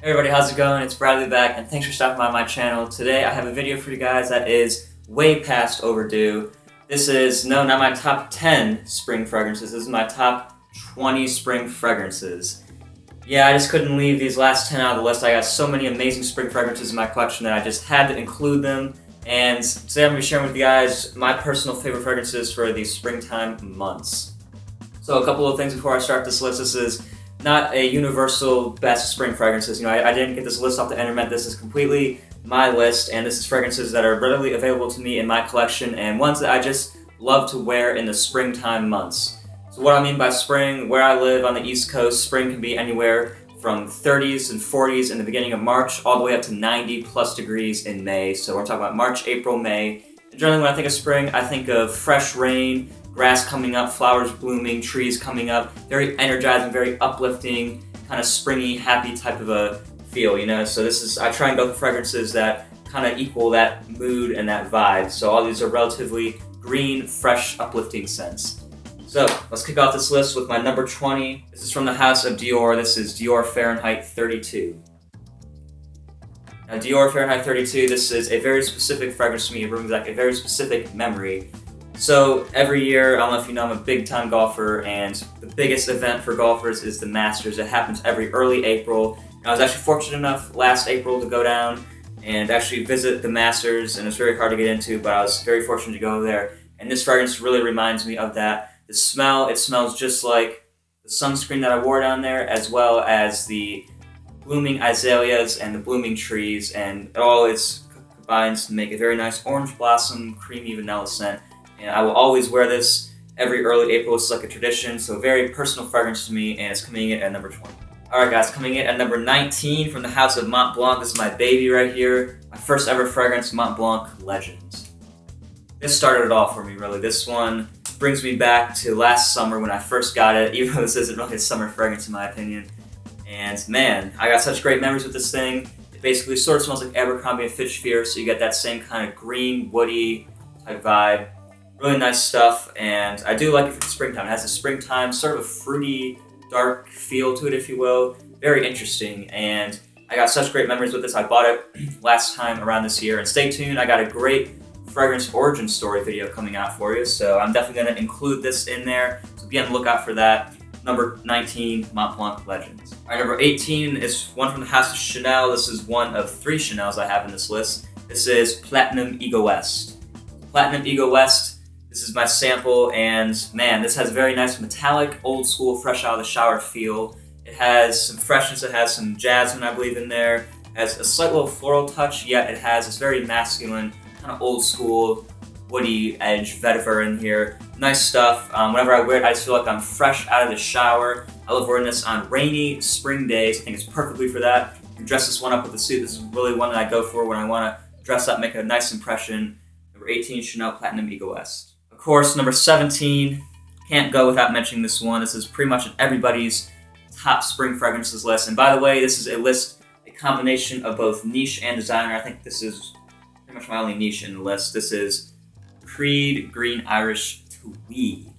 Hey everybody, how's it going? It's Bradley back, and thanks for stopping by my channel. Today I have a video for you guys that is way past overdue. This is, no, not my top 10 spring fragrances, this is my top 20 spring fragrances. Yeah, I just couldn't leave these last 10 out of the list. I got so many amazing spring fragrances in my collection that I just had to include them. And today I'm going to be sharing with you guys my personal favorite fragrances for the springtime months. So a couple of things before I start this list. This is not a universal best spring fragrances. I didn't get this list off the internet. This is completely my list, and this is fragrances that are readily available to me in my collection and ones that I just love to wear in the springtime months. So what I mean by spring, where I live on the East Coast, spring can be anywhere from 30s and 40s in the beginning of March all the way up to 90 plus degrees in May. So we're talking about March, April, May. And generally when I think of spring, I think of fresh rain, grass coming up, flowers blooming, trees coming up, very energizing, very uplifting, kind of springy, happy type of a feel, So I try and go for fragrances that kind of equal that mood and that vibe. So all these are relatively green, fresh, uplifting scents. So let's kick off this list with my number 20. This is from the house of Dior. This is Dior Fahrenheit 32. Now Dior Fahrenheit 32, this is a very specific fragrance to me. It brings back a very specific memory. So every year, I don't know if you know, I'm a big time golfer, and the biggest event for golfers is the Masters. It happens every early April. And I was actually fortunate enough last April to go down and actually visit the Masters, and it's very hard to get into, but I was very fortunate to go there. And this fragrance really reminds me of that. The smell, it smells just like the sunscreen that I wore down there, as well as the blooming azaleas and the blooming trees, and it all combines to make a very nice orange blossom, creamy vanilla scent. And I will always wear this every early April. It's like a tradition, so a very personal fragrance to me, and it's coming in at number 20. Alright guys, coming in at number 19 from the house of Mont Blanc. This is my baby right here. My first ever fragrance, Mont Blanc Legends. This started it all for me, really. This one brings me back to last summer when I first got it, even though this isn't really a summer fragrance in my opinion. And man, I got such great memories with this thing. It basically sort of smells like Abercrombie and Fitch Fierce, so you get that same kind of green, woody type vibe. Really nice stuff, and I do like it for the springtime. It has a springtime, sort of a fruity, dark feel to it, if you will. Very interesting, and I got such great memories with this. I bought it last time around this year, and stay tuned. I got a great fragrance origin story video coming out for you, so I'm definitely going to include this in there, so be on the lookout for that. Number 19, Mont Blanc Legends. Alright, number 18 is one from the house of Chanel. This is one of 3 Chanels I have in this list. This is Platinum Ego West. Platinum Ego West. This is my sample, and man, this has a very nice metallic, old school, fresh out of the shower feel. It has some freshness, it has some jasmine, I believe, in there. It has a slight little floral touch, yet it has this very masculine, kind of old school, woody edge, vetiver in here. Nice stuff. Whenever I wear it, I just feel like I'm fresh out of the shower. I love wearing this on rainy spring days. I think it's perfectly for that. You can dress this one up with a suit. This is really one that I go for when I want to dress up, make a nice impression. Number 18, Chanel Platinum Ego West. Of course, number 17, can't go without mentioning this one. This is pretty much in everybody's top spring fragrances list. And by the way, this is a combination of both niche and designer. I think this is pretty much my only niche in the list. This is Creed Green Irish Tweed.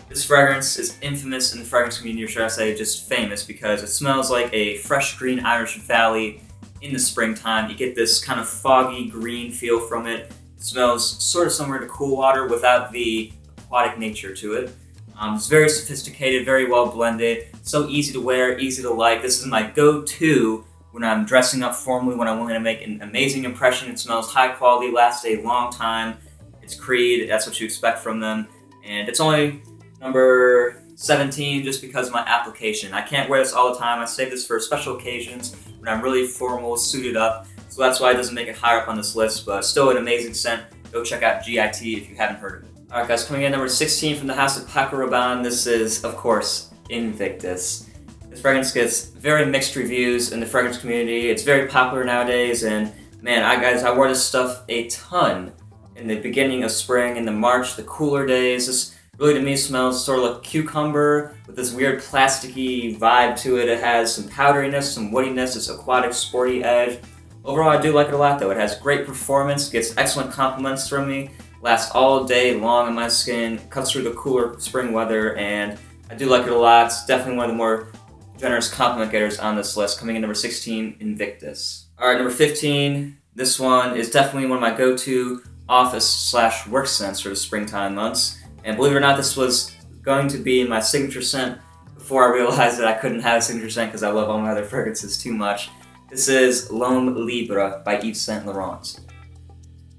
This fragrance is infamous in the fragrance community, or should I say just famous, because it smells like a fresh green Irish valley in the springtime. You get this kind of foggy green feel from it. It smells sort of similar to Cool Water without the aquatic nature to it. It's very sophisticated, very well blended, so easy to wear, easy to like. This is my go-to when I'm dressing up formally, when I want to make an amazing impression. It smells high quality, lasts a long time. It's Creed, that's what you expect from them. And it's only number 17 just because of my application. I can't wear this all the time. I save this for special occasions when I'm really formal, suited up. So that's why it doesn't make it higher up on this list, but still an amazing scent. Go check out GIT if you haven't heard of it. Alright guys, coming in number 16 from the house of Paco Rabanne, this is, of course, Invictus. This fragrance gets very mixed reviews in the fragrance community. It's very popular nowadays, and man, I wore this stuff a ton in the beginning of spring, in the March, the cooler days. This really to me smells sort of like cucumber with this weird plasticky vibe to it. It has some powderiness, some woodiness, this aquatic, sporty edge. Overall, I do like it a lot though. It has great performance, gets excellent compliments from me, lasts all day long on my skin, cuts through the cooler spring weather, and I do like it a lot. It's definitely one of the more generous compliment getters on this list. Coming in number 16, Invictus. Alright, number 15. This one is definitely one of my go-to office/work scents for the springtime months. And believe it or not, this was going to be my signature scent before I realized that I couldn't have a signature scent because I love all my other fragrances too much. This is L'Homme Libre by Yves Saint Laurent.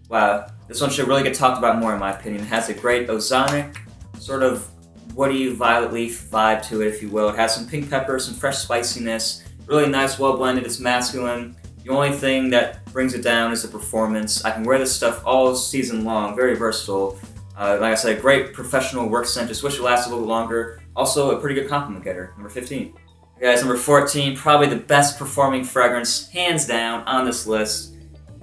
Wow, this one should really get talked about more in my opinion. It has a great ozonic, sort of woody violet leaf vibe to it, if you will. It has some pink pepper, some fresh spiciness, really nice, well blended. It's masculine. The only thing that brings it down is the performance. I can wear this stuff all season long, very versatile. Like I said, great professional work scent. Just wish it lasted a little bit longer. Also, a pretty good compliment getter. Number 15. Okay, guys, number 14, probably the best performing fragrance, hands down, on this list.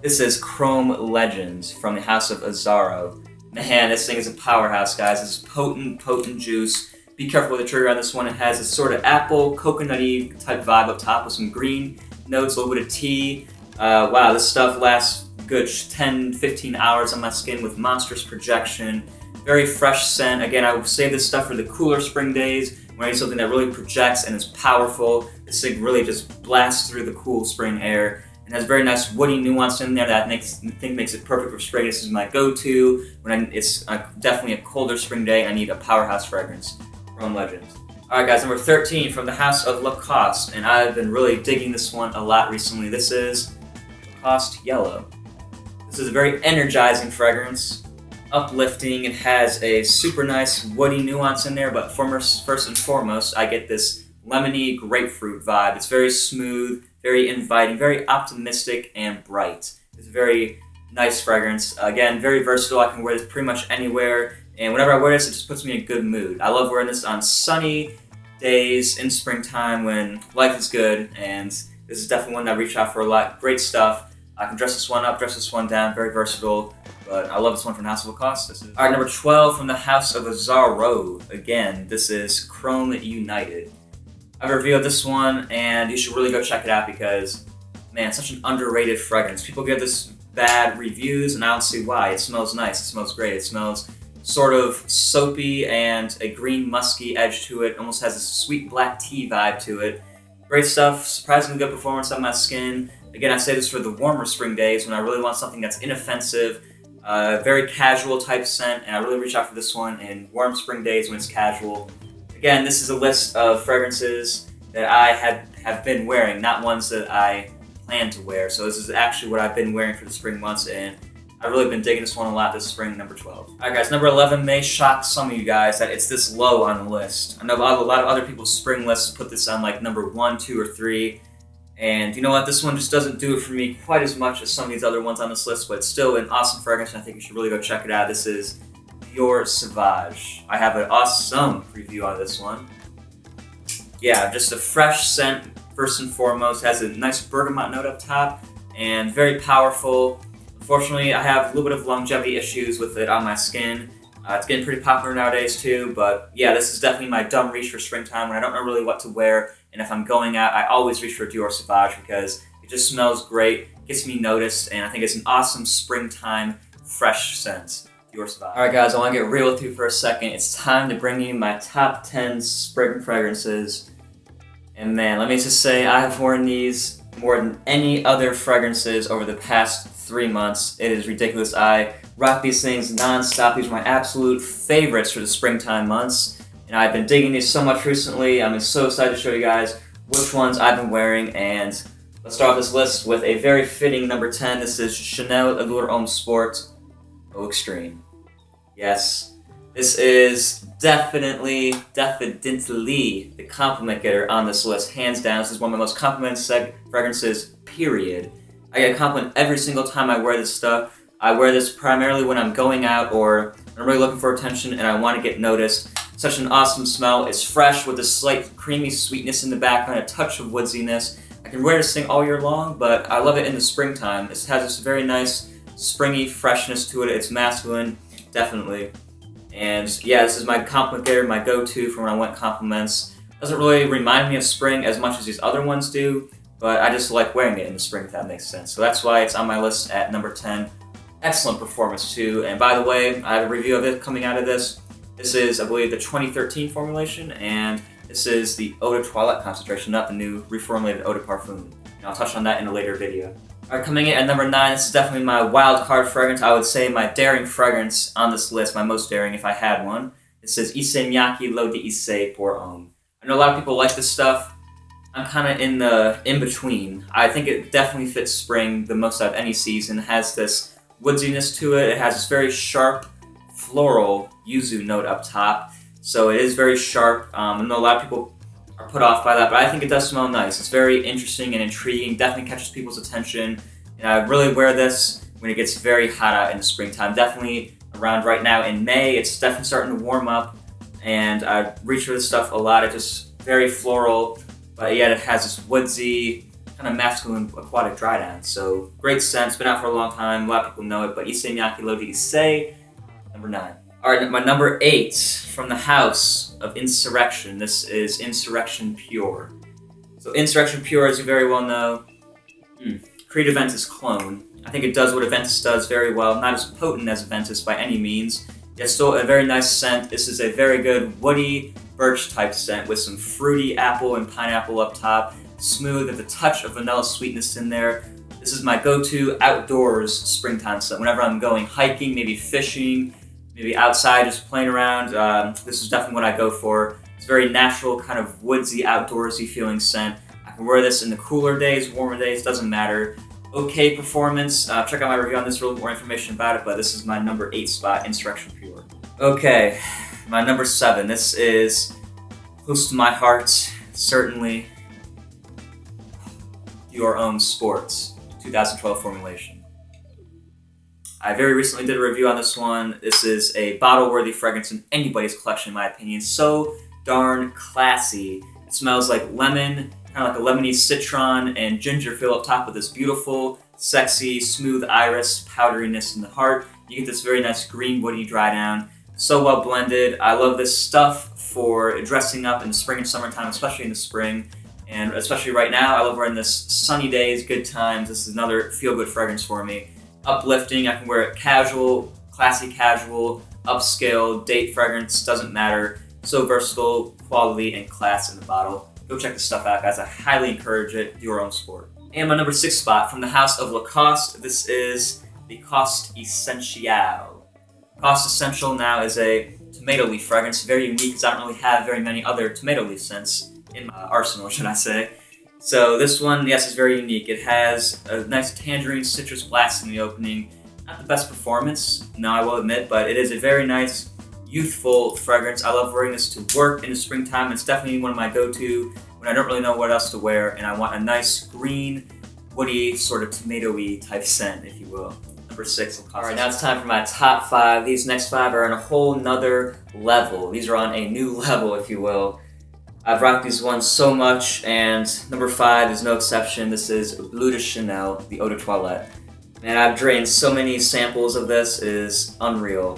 This is Chrome Legends from the House of Azzaro. Man, this thing is a powerhouse, guys. It's potent, potent juice. Be careful with the trigger on this one. It has a sort of apple, coconutty type vibe up top with some green notes, a little bit of tea. Wow, this stuff lasts a good 10-15 hours on my skin with monstrous projection. Very fresh scent. Again, I would save this stuff for the cooler spring days when I need something that really projects and is powerful. This thing really just blasts through the cool spring air. It has very nice woody nuance in there that I think makes it perfect for spring. This is my go-to when it's definitely a colder spring day and I need a powerhouse fragrance. Chrome Legends. Alright guys, number 13 from the House of Lacoste, and I've been really digging this one a lot recently. This is Lacoste Yellow. This is a very energizing fragrance, uplifting. It has a super nice woody nuance in there, but first and foremost, I get this lemony grapefruit vibe. It's very smooth, very inviting, very optimistic and bright. It's a very nice fragrance. Again, very versatile. I can wear this pretty much anywhere, and whenever I wear this, it just puts me in a good mood. I love wearing this on sunny days in springtime when life is good, and this is definitely one that I reach out for a lot. Great stuff. I can dress this one up, dress this one down, very versatile, but I love this one from the House of Lacoste. Alright, number 12 from the House of Azzaro. Again, this is Chrome United. I've reviewed this one, and you should really go check it out because, man, it's such an underrated fragrance. People give this bad reviews, and I don't see why. It smells nice. It smells great. It smells sort of soapy and a green musky edge to it. Almost has a sweet black tea vibe to it. Great stuff. Surprisingly good performance on my skin. Again, I say this for the warmer spring days when I really want something that's inoffensive, very casual type scent, and I really reach out for this one in warm spring days when it's casual. Again, this is a list of fragrances that I have been wearing, not ones that I plan to wear. So this is actually what I've been wearing for the spring months, and I've really been digging this one a lot this spring, number 12. Alright guys, number 11 may shock some of you guys that it's this low on the list. I know a lot of other people's spring lists put this on like number 1, 2, or 3. And you know what, this one just doesn't do it for me quite as much as some of these other ones on this list, but it's still an awesome fragrance, and I think you should really go check it out. This is Pure Sauvage. I have an awesome review on this one. Yeah, just a fresh scent, first and foremost. It has a nice bergamot note up top, and very powerful. Unfortunately, I have a little bit of longevity issues with it on my skin. It's getting pretty popular nowadays too, but yeah, this is definitely my dumb reach for springtime when I don't know really what to wear, and if I'm going out, I always reach for Dior Sauvage because it just smells great, gets me noticed, and I think it's an awesome springtime fresh scent. Dior Sauvage. Alright guys, I want to get real with you for a second. It's time to bring you my top 10 spring fragrances, and man, let me just say, I have worn these more than any other fragrances over the past 3 months. It is ridiculous. I rock these things non-stop. These are my absolute favorites for the springtime months, and I've been digging these so much recently. I'm so excited to show you guys which ones I've been wearing, and let's start off this list with a very fitting number 10. This is Chanel Allure Homme Sport Eau Extreme. Yes, this is definitely the compliment getter on this list, hands down. This is one of my most complimented fragrances, period. I get a compliment every single time I wear this stuff. I wear this primarily when I'm going out or I'm really looking for attention and I want to get noticed. Such an awesome smell. It's fresh with a slight creamy sweetness in the background, a touch of woodsiness. I can wear this thing all year long, but I love it in the springtime. It has this very nice springy freshness to it. It's masculine, definitely. And yeah, this is my compliment getter, my go-to for when I want compliments. Doesn't really remind me of spring as much as these other ones do, but I just like wearing it in the spring, if that makes sense. So that's why it's on my list at number 10. Excellent performance too, and by the way, I have a review of it coming out of this. This is, I believe, the 2013 formulation, and This is the Eau de Toilette concentration, not the new reformulated Eau de Parfum. And I'll touch on that in a later video. Alright, coming in at number 9, this is definitely my wild card fragrance. I would say my daring fragrance on this list, my most daring if I had one. It says Issey Miyake L'Eau d'Issey pour Homme. I know a lot of people like this stuff. I'm kind of in the in-between. I think it definitely fits spring the most out of any season. It has this woodsiness to it. It has this very sharp floral yuzu note up top. So it is very sharp. I know a lot of people are put off by that, but I think it does smell nice. It's very interesting and intriguing, definitely catches people's attention. And I really wear this when it gets very hot out in the springtime. Definitely around right now in May, it's definitely starting to warm up. And I reach for this stuff a lot. It's just very floral, but yet it has this woodsy, kind of masculine aquatic dry down. So great scent, it's been out for a long time, a lot of people know it, but Issey Miyake L'Eau d'Issey, number 9. Alright, my number 8, from the house of Insurrection. This is Insurrection Pure. So Insurrection Pure, as you very well know, Creed Aventus clone. I think it does what Aventus does very well, not as potent as Aventus by any means, yet still a very nice scent. This is a very good woody birch type scent with some fruity apple and pineapple up top, smooth with a touch of vanilla sweetness in there. This is my go-to outdoors springtime scent. Whenever I'm going hiking, maybe fishing, maybe outside just playing around, this is definitely what I go for. It's a very natural, kind of woodsy, outdoorsy feeling scent. I can wear this in the cooler days, warmer days, doesn't matter. Okay performance, check out my review on this for a little more information about it, but this is my number 8 spot, Insurrection Pure. Okay, my number 7, this is close to my heart, certainly Your Own Sports 2012 formulation. I very recently did a review on this one. This is a bottle-worthy fragrance in anybody's collection, in my opinion. So darn classy. It smells like lemon, kind of like a lemony citron and ginger feel up top with this beautiful, sexy, smooth iris powderiness in the heart. You get this very nice green woody dry down. So well blended. I love this stuff for dressing up in the spring and summertime, especially in the spring. And especially right now, I love wearing this sunny days, good times. This is another feel-good fragrance for me. Uplifting, I can wear it casual, classy casual, upscale, date fragrance, doesn't matter. So versatile, quality, and class in the bottle. Go check this stuff out, guys. I highly encourage it. Do your own sport. And my number 6 spot, from the house of Lacoste, this is the Coste Essential. Coste Essential now is a tomato leaf fragrance, very unique because I don't really have very many other tomato leaf scents in my arsenal, should I say. So this one, yes, is very unique. It has a nice tangerine citrus blast in the opening. Not the best performance, no, I will admit, but it is a very nice, youthful fragrance. I love wearing this to work in the springtime. It's definitely one of my go-to when I don't really know what else to wear, and I want a nice green, woody, sort of tomato-y type scent, if you will. Number 6. Alright, now it's time for my top 5. These next 5 are on a whole nother level. These are on a new level, if you will. I've rocked these ones so much, and number 5 is no exception. This is Bleu de Chanel, the Eau de Toilette. Man, I've drained so many samples of this, it is unreal.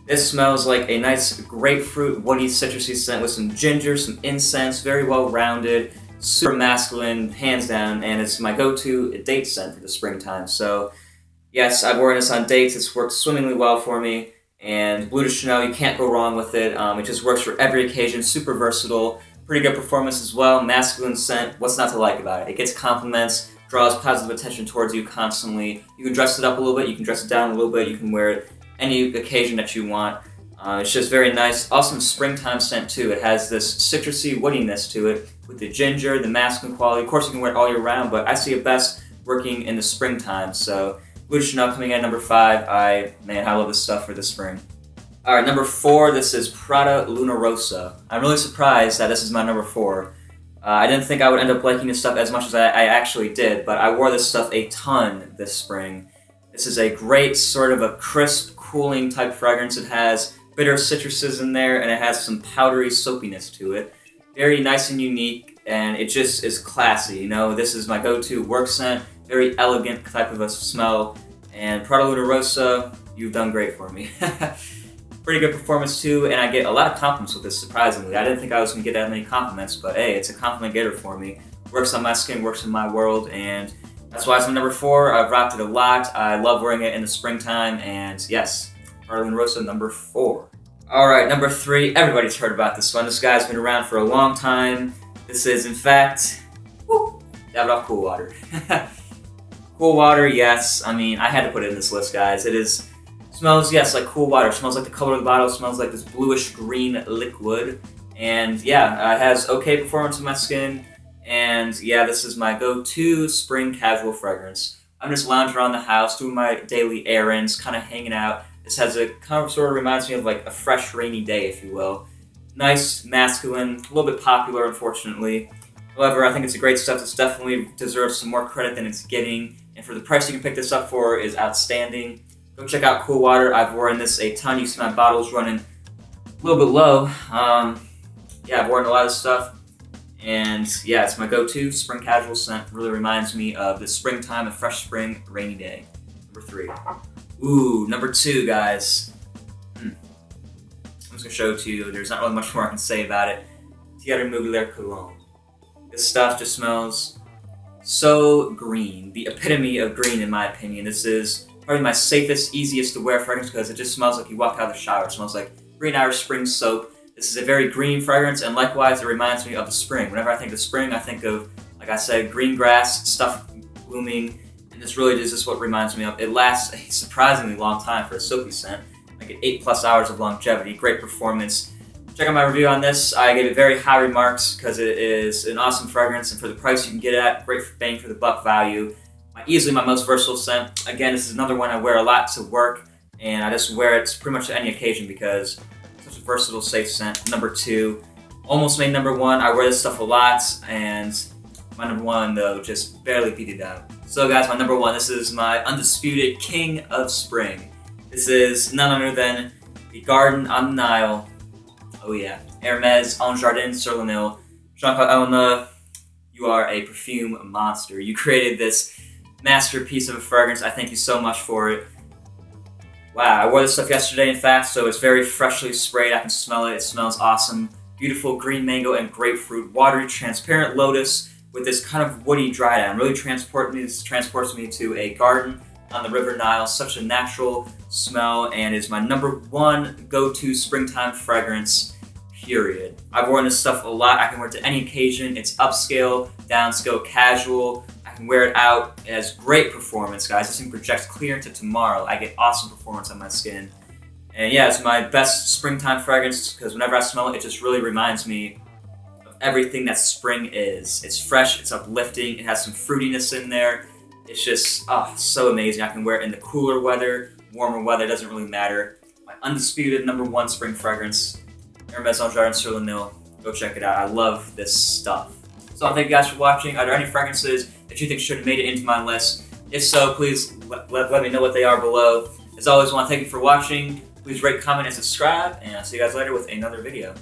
This smells like a nice grapefruit, woody, citrusy scent with some ginger, some incense, very well-rounded, super masculine, hands down, and it's my go-to date scent for the springtime. So, yes, I've worn this on dates. It's worked swimmingly well for me. And Bleu de Chanel, you can't go wrong with it. It just works for every occasion, super versatile, pretty good performance as well, masculine scent, what's not to like about it? It gets compliments, draws positive attention towards you constantly. You can dress it up a little bit, you can dress it down a little bit, you can wear it any occasion that you want. It's just very nice. Awesome springtime scent too. It has this citrusy woodiness to it with the ginger, the masculine quality. Of course you can wear it all year round, but I see it best working in the springtime. So Bleu de Chanel coming in at number 5. I love this stuff for the spring. Alright, number 4, this is Prada Luna Rossa. I'm really surprised that this is my number 4. I didn't think I would end up liking this stuff as much as I actually did, but I wore this stuff a ton this spring. This is a great sort of a crisp, cooling type fragrance. It has bitter citruses in there, and it has some powdery soapiness to it. Very nice and unique, and it just is classy. You know, this is my go-to work scent. Very elegant type of a smell, and Prada Luna Rossa, you've done great for me. Pretty good performance too, and I get a lot of compliments with this, surprisingly. I didn't think I was going to get that many compliments, but hey, it's a compliment getter for me. Works on my skin, works in my world, and that's why it's my number 4. I've rocked it a lot. I love wearing it in the springtime, and yes, Prada Luna Rossa, number 4. Alright, number 3. Everybody's heard about this one. This guy's been around for a long time. This is, in fact, Davidoff Cool Water. Cool water, yes. I mean, I had to put it in this list, guys. It smells, yes, like cool water. It smells like the color of the bottle. It smells like this bluish-green liquid. And, yeah, it has okay performance on my skin. And, yeah, this is my go-to spring casual fragrance. I'm just lounging around the house, doing my daily errands, kind of hanging out. This has a kind of sort of reminds me of like a fresh rainy day, if you will. Nice, masculine, a little bit popular, unfortunately. However, I think it's a great stuff. This definitely deserves some more credit than it's getting. And for the price you can pick this up for is outstanding. Go check out Cool Water. I've worn this a ton. You see my bottle's running a little bit low. Yeah, I've worn a lot of stuff. And yeah, it's my go-to spring casual scent. Really reminds me of the springtime, a fresh spring, rainy day. Number 3. Ooh, number 2, guys. I'm just going to show it to you. There's not really much more I can say about it. Thierry Mugler Cologne. This stuff just smells so green. The epitome of green, in my opinion. This is probably my safest, easiest to wear fragrance because it just smells like you walk out of the shower. It smells like Green Irish Spring soap. This is a very green fragrance, and likewise, it reminds me of the spring. Whenever I think of spring, I think of, like I said, green grass, stuff blooming, and this really is just what reminds me of. It lasts a surprisingly long time for a soapy scent, like 8+ hours of longevity, great performance. Check out my review on this. I gave it very high remarks because it is an awesome fragrance, and for the price you can get it at, great bang for the buck value. Easily my most versatile scent. Again, this is another one I wear a lot to work, and I just wear it pretty much to any occasion because it's such a versatile, safe scent. Number 2, almost made number 1. I wear this stuff a lot, and my number 1, though, just barely beat it out. So guys, my number 1, this is my undisputed king of spring. This is none other than the Garden on the Nile. Oh yeah, Hermes En Jardin sur le Nil. Jean-Claude Elna, you are a perfume monster. You created this masterpiece of a fragrance. I thank you so much for it. Wow, I wore this stuff yesterday, in fact, so it's very freshly sprayed. I can smell it. It smells awesome. Beautiful green mango and grapefruit, watery, transparent lotus with this kind of woody dry down. Really transports me to a garden on the River Nile. Such a natural smell, and is my number 1 go-to springtime fragrance, period. I've worn this stuff a lot. I can wear it to any occasion. It's upscale, downscale, casual. I can wear it out. It has great performance, guys. This thing projects clear into tomorrow. I get awesome performance on my skin. And yeah, it's my best springtime fragrance because whenever I smell it, it just really reminds me of everything that spring is. It's fresh, it's uplifting, it has some fruitiness in there. It's just, so amazing. I can wear it in the cooler weather, warmer weather, doesn't really matter. My undisputed number 1 spring fragrance, Hermes En Jardin sur le Nil. Go check it out. I love this stuff. So thank you guys for watching. Are there any fragrances that you think should have made it into my list? If so, please let me know what they are below. As always, I want to thank you for watching. Please rate, comment, and subscribe, and I'll see you guys later with another video.